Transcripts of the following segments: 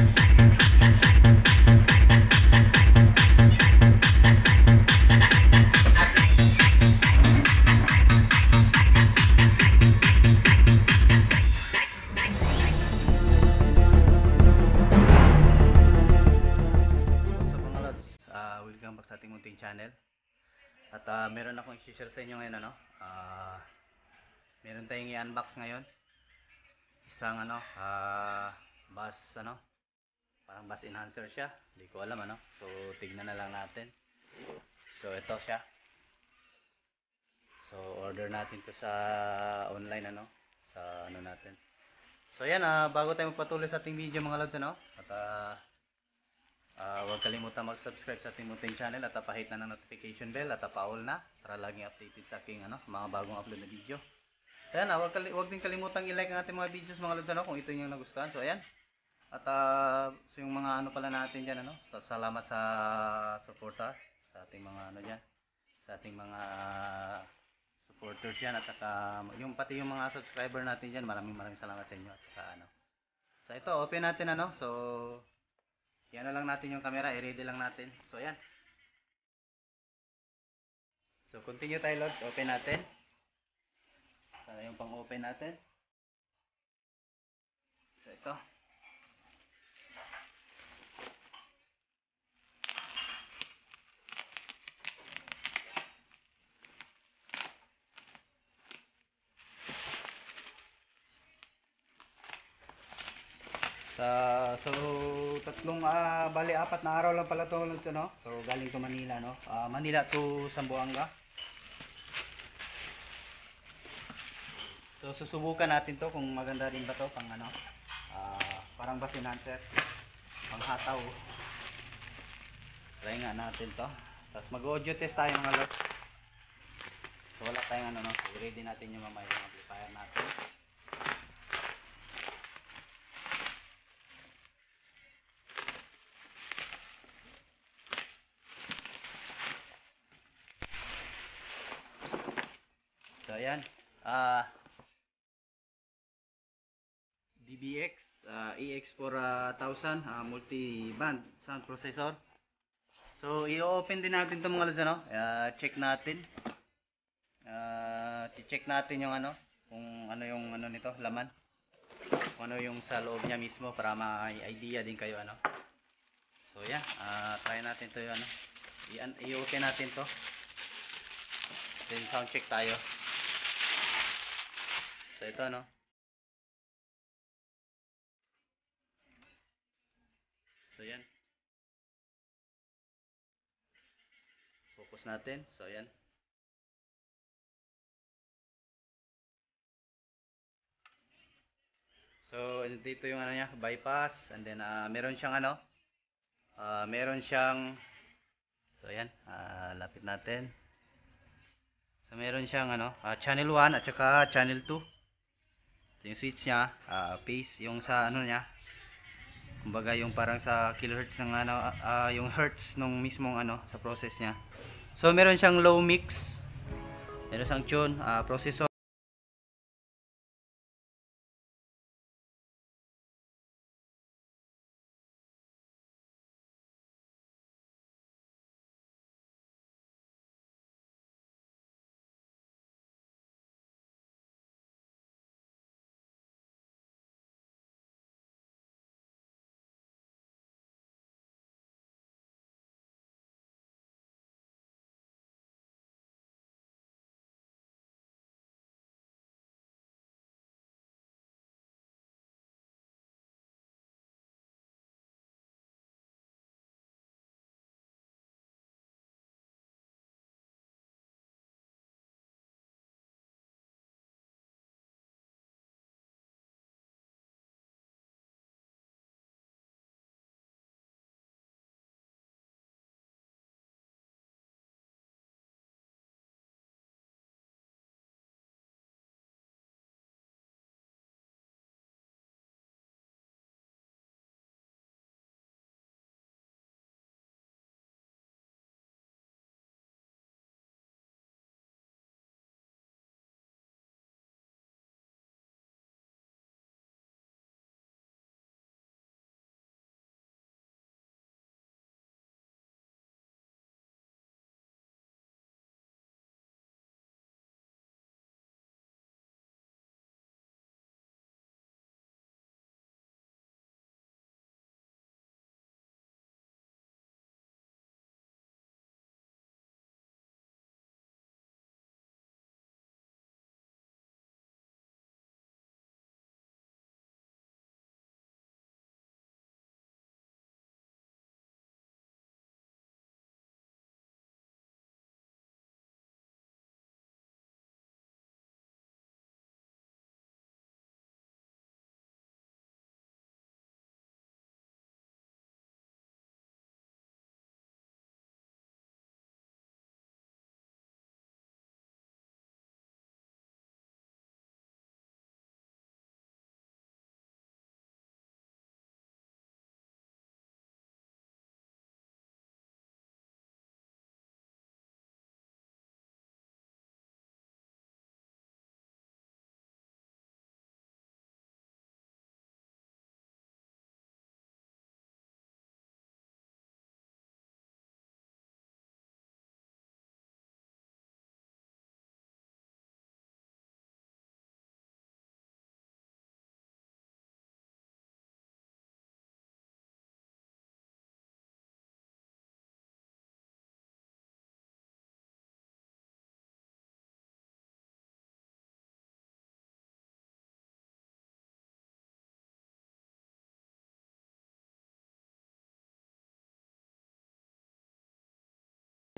Welcome back sa ating munting channel. At meron akong i-share sa inyo ngayon meron tayong i-unbox ngayon. Isang bus parang bus enhancer siya. Hindi ko alam So tignan na lang natin. So ito siya. So order natin 'to sa online sa natin. So yan bago tayo magpatuloy sa ating video mga lods At huwag kalimutan mag-subscribe sa ating munting channel at pahit na ng notification bell at pa-all na para laging updated sa aking mga bagong upload na video. So ayan, huwag din kalimutang i-like ang ating mga videos mga lods kung ito yung nagustuhan. So ayan. At so yung mga pala natin diyan salamat sa suporta sa ating mga diyan, sa ating mga supporters diyan at yung pati yung mga subscriber natin diyan, maraming salamat sa inyo at So ito, open natin So yan lang natin yung camera, i-ready lang natin. So yan. So continue tayo lods, open natin. So yung pang-open natin. So ito. So bali apat na araw lang pala to lods So galing to Manila Manila to Zamboanga. So susubukan natin to kung maganda rin ba to pang parang bus enhancer, pang hataw. Try nga natin to. Tapos mag-audio test tayo mga lods. So wala tayong So ready natin yung mamaya yung amplifier natin. So ayan. DBX EX4000 multi-band sound processor. So i-open din natin 'tong mga lods check natin. I-check natin yung kung yung nito, laman. Kung ano yung sa loob niya mismo para may idea din kayo So yeah, try natin 'to yung i-open natin 'to. Then sound check tayo. So ito So yan. Focus natin. So yan. So dito yung niya, bypass, and then meron siyang meron siyang So yan, lapit natin. So meron siyang channel 1 at saka channel 2. So, yung switch niya, phase yung sa niya. Kumbaga yung parang sa kilohertz ng yung hertz nung mismong sa process niya. So meron siyang low mix. Meron siyang tune, processor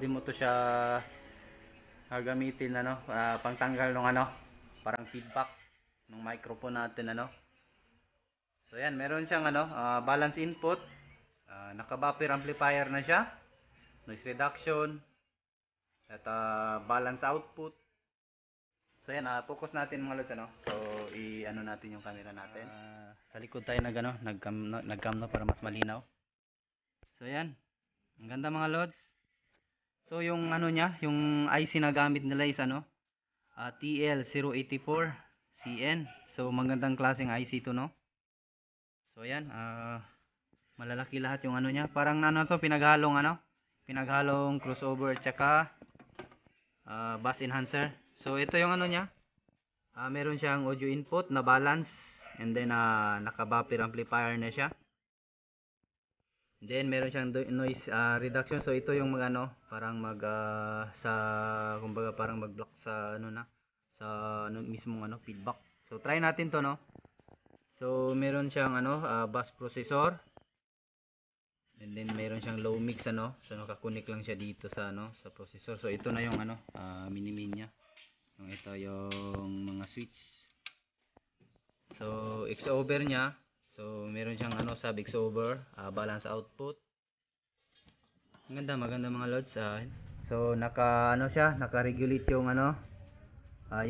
pwede mo to siya gagamitin pangtanggal ng parang feedback ng microphone natin So yan, meron siyang balance input, naka-buffer amplifier na siya, noise reduction, at balance output. So yan, focus natin mga lods So natin yung camera natin. Sa likod tayo nag-cam para mas malinaw. So yan. Ang ganda mga lods. So yung yung IC na gamit nila is TL084CN. So magandang klaseng IC to So yan, malalaki lahat yung niya. Parang to pinaghalong crossover tsaka bass enhancer. So ito yung niya. Meron siyang audio input na balance, and then naka-buffer amplifier na siya. Then meron siyang noise reduction. So ito yung parang kumbaga parang mag-block sa sa mismong feedback. So try natin to So meron siyang bus processor. And then meron siyang low mix So nakakunik lang siya dito sa sa processor. So ito na yung mini-min niya. Yung ito yung mga switch. So X-over niya. So meron siyang sub X-over, balance output. Maganda mga lods. So naka-regulate yung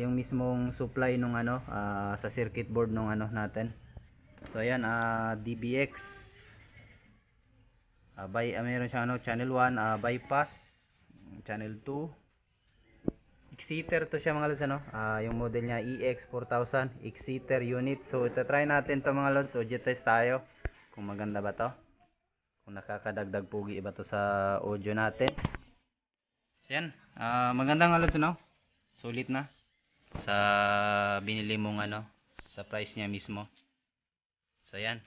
yung mismong supply nung sa circuit board nung natin. So ayan, DBX. Meron siyang channel 1, bypass, channel 2. Exciter to siya mga lods yung model niya EX4000 exciter unit. So try natin to mga lods. Audio test tayo kung maganda ba to, kung nakakadagdag pugi ba to sa audio natin. So yan, maganda mga lods sulit na sa binili mong sa price niya mismo. So yan.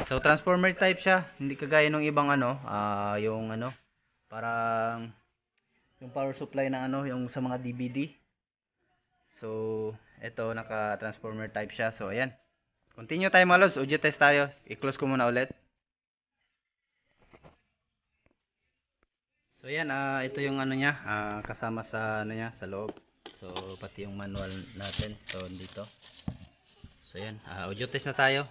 So transformer type siya, hindi kagaya ng ibang yung parang yung power supply ng yung sa mga DVD. So ito naka transformer type siya. So ayan, continue tayo mga lods. Audio test tayo. I-close ko muna ulit. So ayan, ito yung niya, kasama sa niya sa loob. So pati yung manual natin. So dito. So ayan, audio test na tayo.